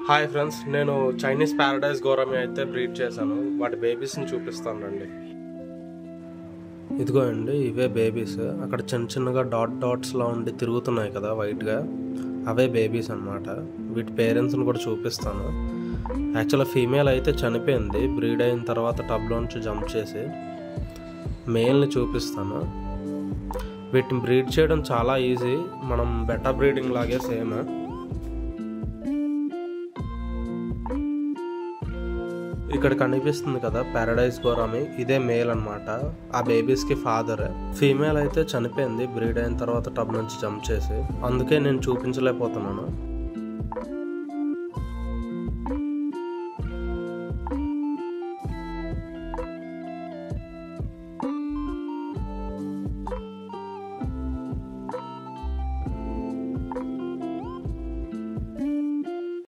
Hi friends, నేను Chinese Paradise గోరామి అయితే breed చేశాను. వాటి బేబీస్ని చూపిస్తాను రండి. ఇదిగో అండి, ఇవే బేబీస్. అక్కడ చిన్న చిన్నగా డాట్స్లా ఉండి తిరుగుతున్నాయి కదా వైట్గా, అవే బేబీస్ అన్నమాట. వీటి పేరెంట్స్ని కూడా చూపిస్తాను. యాక్చువల్గా ఫీమేల్ అయితే చనిపోయింది బ్రీడ్ అయిన తర్వాత టబ్లోంచి జంప్ చేసి. మేల్ని చూపిస్తాను. వీటిని బ్రీడ్ చేయడం చాలా ఈజీ, మనం బెటా బ్రీడింగ్ లాగే సేమ్. ఇక్కడ కనిపిస్తుంది కదా ప్యారడైజ్ గోరామి, ఇదే మేల్ అన్నమాట. ఆ బేబీస్కి ఫాదర్. ఫీమేల్ అయితే చనిపోయింది బ్రీడ్ అయిన తర్వాత టబ్ నుంచి జంప్ చేసి, అందుకే నేను చూపించలేకపోతున్నాను.